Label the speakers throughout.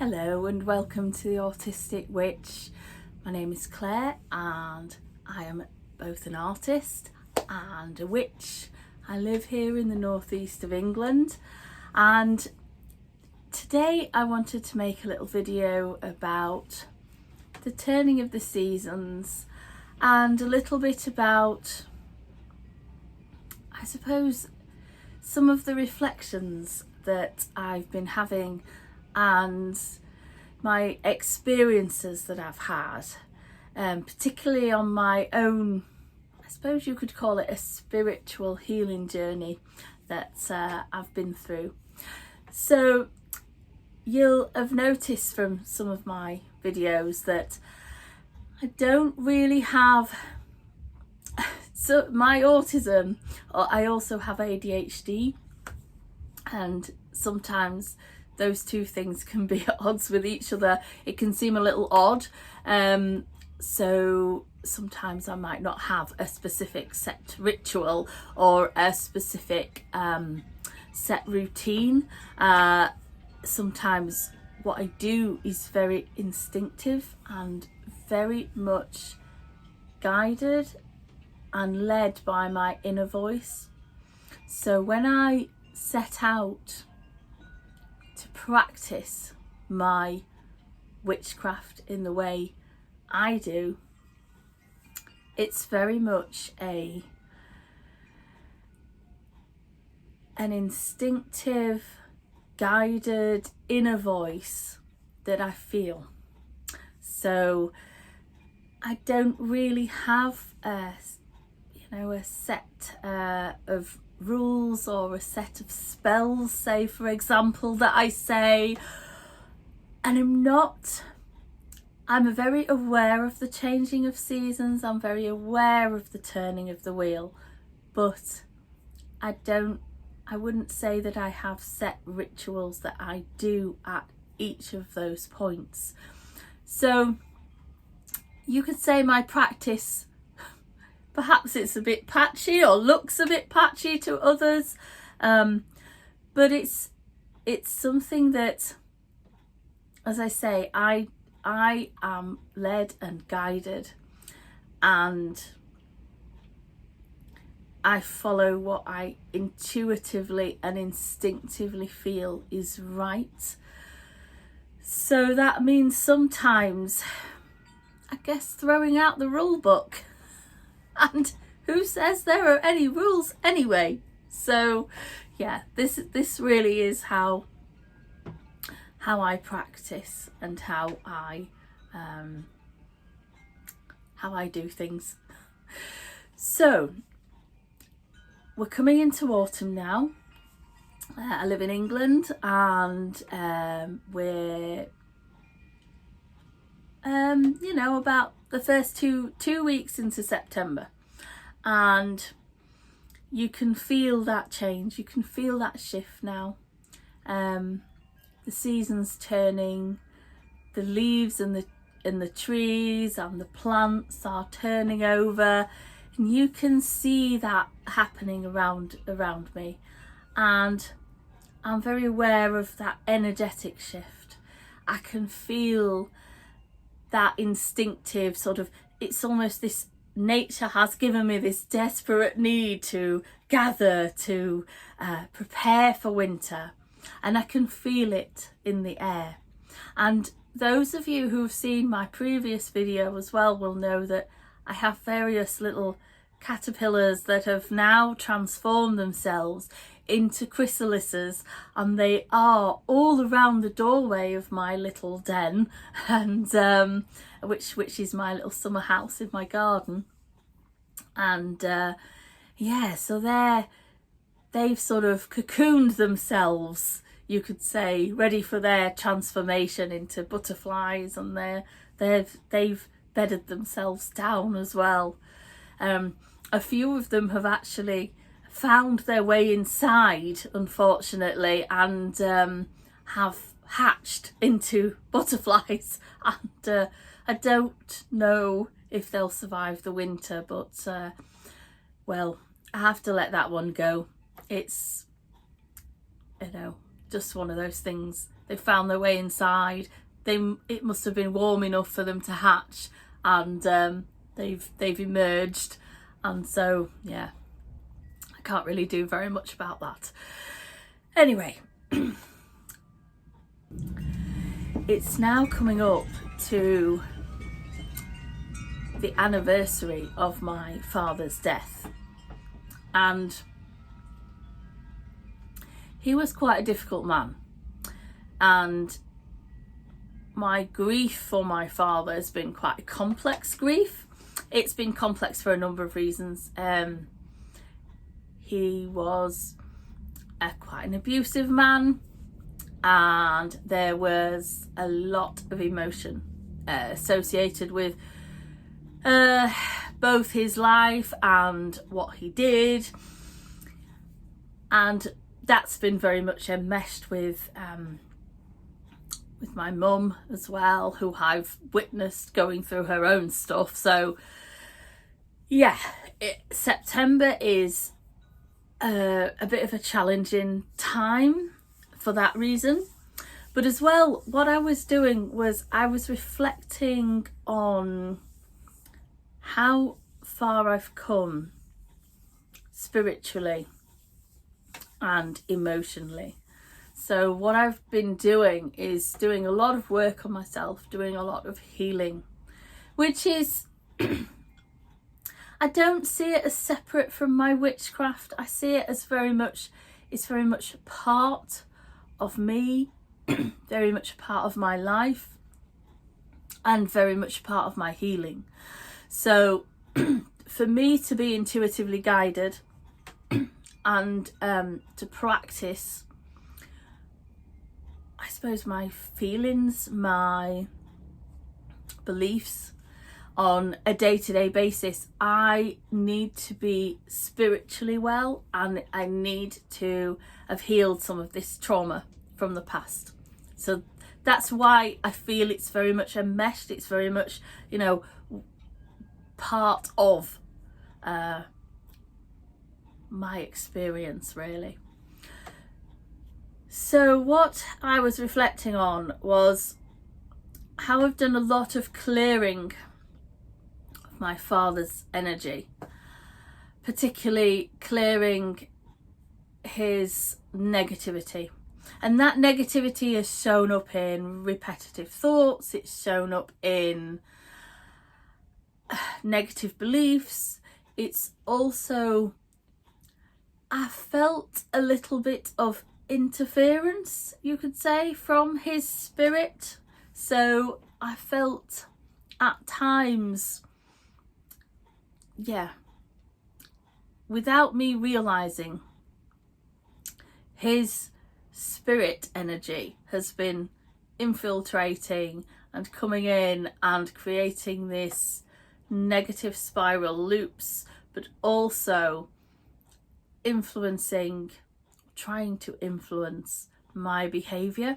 Speaker 1: Hello and welcome to the Autistic Witch. My name is Claire and I am both an artist and a witch. I live here in the northeast of England, and today I wanted to make a little video about the turning of the seasons and a little bit about, I suppose, some of the reflections that I've been having and my experiences that I've had, particularly on my own, I suppose you could call it a spiritual healing journey that I've been through. So you'll have noticed from some of my videos that I don't really have, so my autism, or I also have ADHD, and sometimes those two things can be at odds with each other. It can seem a little odd, so sometimes I might not have a specific set ritual or a specific set routine. Sometimes what I do is very instinctive and very much guided and led by my inner voice. So when I set out to practice my witchcraft in the way I do, it's very much an instinctive, guided inner voice that I feel. So I don't really have a set of rules or a set of spells, say for example, that I say, and I'm very aware of the changing of seasons, I'm very aware of the turning of the wheel, but I wouldn't say that I have set rituals that I do at each of those points. So you could say my practice, perhaps it's a bit patchy or looks a bit patchy to others, but it's something that, as I say, I am led and guided, and I follow what I intuitively and instinctively feel is right. So that means sometimes, I guess, throwing out the rule book. And who says there are any rules anyway? So yeah, this really is how I practice and how I do things. So we're coming into autumn now. I live in England, and we're about the first two weeks into September, and you can feel that change, you can feel that shift now. The season's turning, the leaves and the trees and the plants are turning over, and you can see that happening around me, and I'm very aware of that energetic shift. I can feel that instinctive sort of, it's almost this, nature has given me this desperate need to gather, to prepare for winter, and I can feel it in the air. And those of you who have seen my previous video as well will know that I have various little caterpillars that have now transformed themselves into chrysalises, and they are all around the doorway of my little den, and which is my little summer house in my garden. And so they've sort of cocooned themselves, you could say, ready for their transformation into butterflies, and they've bedded themselves down as well. A few of them have actually found their way inside, unfortunately, and have hatched into butterflies, and I don't know if they'll survive the winter, but well, I have to let that one go. It's just one of those things they found their way inside. It must have been warm enough for them to hatch, and they've emerged. And so yeah, I can't really do very much about that. Anyway, it's now coming up to the anniversary of my father's death, and he was quite a difficult man, and my grief for my father has been quite a complex grief. It's been complex for a number of reasons. He was quite an abusive man, and there was a lot of emotion associated with both his life and what he did, and that's been very much enmeshed with my mum as well, who I've witnessed going through her own stuff. So yeah, September is a bit of a challenging time for that reason. But as well, what I was doing was I was reflecting on how far I've come spiritually and emotionally. So what I've been doing is doing a lot of work on myself, doing a lot of healing, which is I don't see it as separate from my witchcraft. I see it as it's very much a part of me, very much a part of my life, and very much a part of my healing. So for me to be intuitively guided and to practice, I suppose, my feelings, my beliefs on a day-to-day basis, I need to be spiritually well, and I need to have healed some of this trauma from the past. So that's why I feel it's very much enmeshed. It's very much, part of my experience, really. So what I was reflecting on was how I've done a lot of clearing of my father's energy, particularly clearing his negativity. And that negativity has shown up in repetitive thoughts, it's shown up in negative beliefs. It's also, I felt a little bit of interference, you could say, from his spirit. So I felt at times, without me realizing, his spirit energy has been infiltrating and coming in and creating this negative spiral loops, but also trying to influence my behavior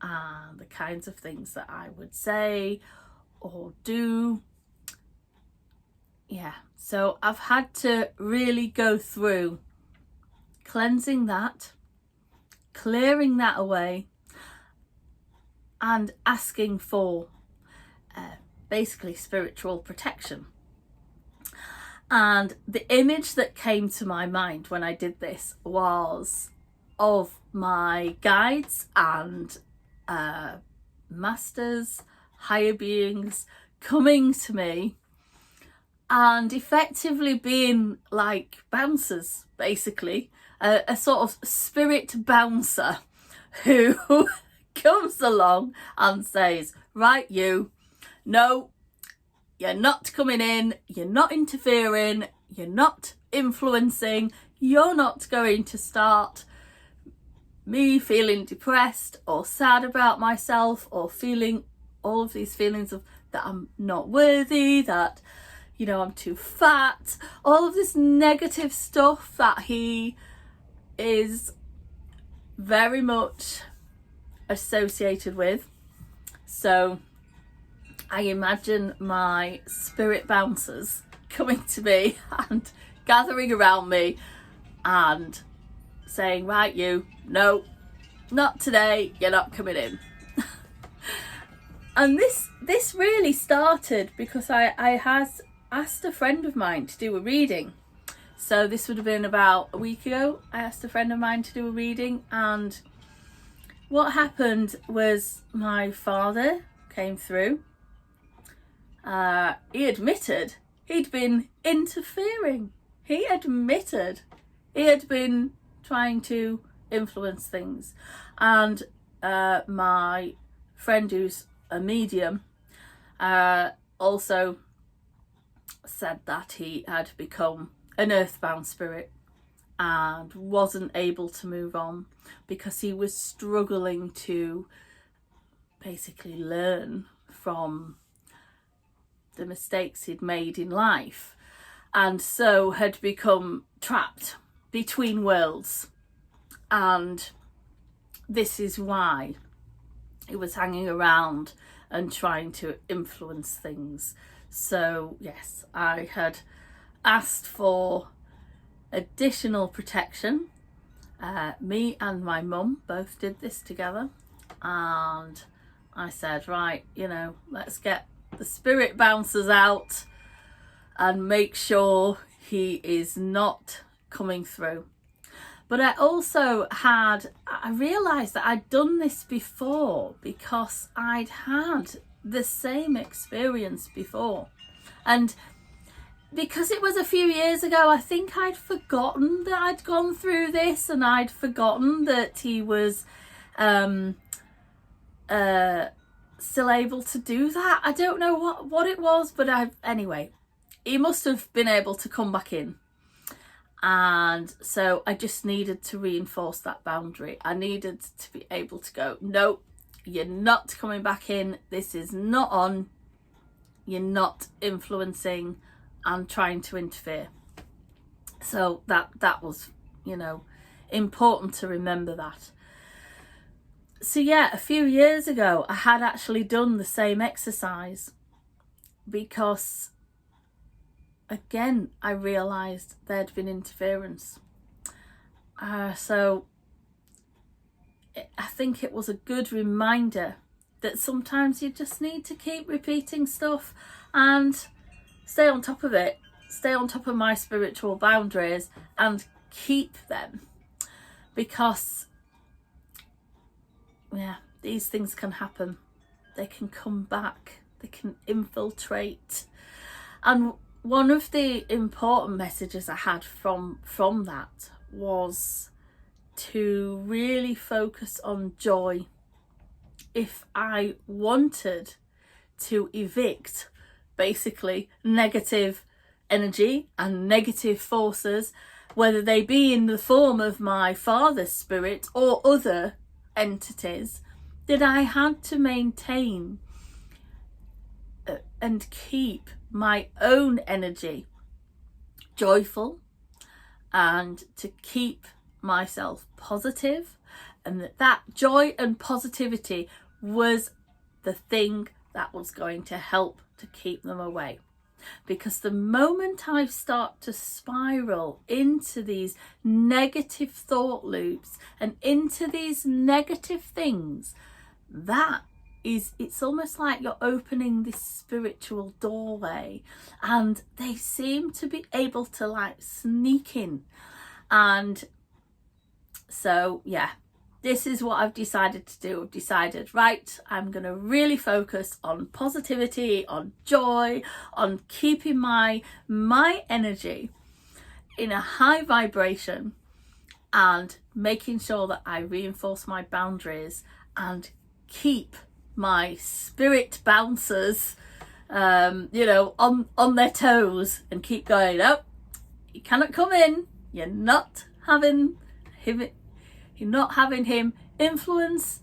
Speaker 1: and the kinds of things that I would say or do. So I've had to really go through cleansing that, clearing that away, and asking for basically spiritual protection. And the image that came to my mind when I did this was of my guides and masters, higher beings coming to me and effectively being like bouncers, basically, a sort of spirit bouncer who comes along and says, right, no, you're not coming in, you're not interfering, you're not influencing, you're not going to start me feeling depressed or sad about myself, or feeling all of these feelings of that I'm not worthy, that I'm too fat, all of this negative stuff that he is very much associated with. So I imagine my spirit bouncers coming to me and gathering around me and saying, right, no, not today, you're not coming in. And this really started because I had asked a friend of mine to do a reading. So this would have been about a week ago. I asked a friend of mine to do a reading, and what happened was my father came through. He admitted he'd been interfering. He admitted he had been trying to influence things. And my friend, who's a medium, also said that he had become an earthbound spirit and wasn't able to move on because he was struggling to basically learn from the mistakes he'd made in life, and so had become trapped between worlds. And this is why he was hanging around and trying to influence things. So yes, I had asked for additional protection. Me and my mum both did this together, and I said, right, let's get the spirit bouncers out and make sure he is not coming through. But I realised that I'd done this before because I'd had the same experience before. And because it was a few years ago, I think I'd forgotten that I'd gone through this, and I'd forgotten that he was still able to do that. I don't know what it was, but anyway, he must have been able to come back in. And so I just needed to reinforce that boundary. I needed to be able to go, no, you're not coming back in. This is not on. You're not influencing and trying to interfere. So that was, important to remember that. So yeah, a few years ago, I had actually done the same exercise because, again, I realised there'd been interference. So I think it was a good reminder that sometimes you just need to keep repeating stuff and stay on top of it. Stay on top of my spiritual boundaries and keep them. Because, these things can happen. They can come back. They can infiltrate. And one of the important messages I had from that was to really focus on joy. If I wanted to evict basically negative energy and negative forces, whether they be in the form of my father's spirit or other entities, that I had to maintain and keep my own energy joyful, and to keep myself positive, and that joy and positivity was the thing that was going to help to keep them away. Because the moment I start to spiral into these negative thought loops and into these negative things, it's almost like you're opening this spiritual doorway, and they seem to be able to sneak in. And so this is what I've decided to do. I've decided, right, I'm going to really focus on positivity, on joy, on keeping my energy in a high vibration, and making sure that I reinforce my boundaries and keep my spirit bouncers on their toes, and keep going, oh, you cannot come in. You're not having him influence,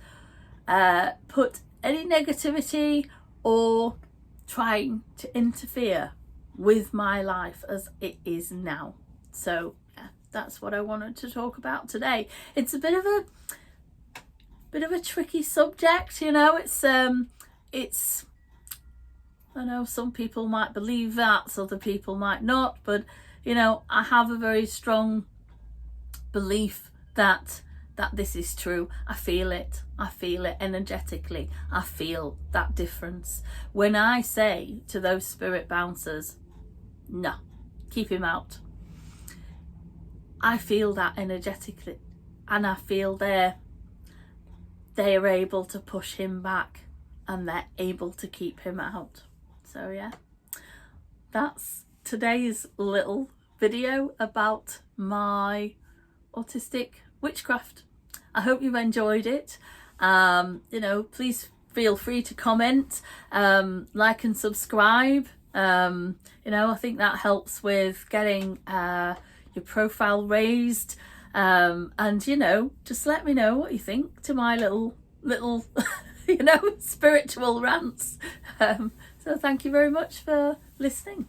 Speaker 1: put any negativity or trying to interfere with my life as it is now. So that's what I wanted to talk about today. It's a bit of a tricky subject, it's I know some people might believe that, so other people might not, but I have a very strong belief that that this is true. I feel it energetically. I feel that difference when I say to those spirit bouncers, no, keep him out. I feel that energetically, and I feel they are able to push him back, and they're able to keep him out. So yeah, that's today's little video about my autistic witchcraft. I hope you've enjoyed it. You know, please feel free to comment, like and subscribe. You know, I think that helps with getting your profile raised, and you know, just let me know what you think to my little you know, spiritual rants. So thank you very much for listening.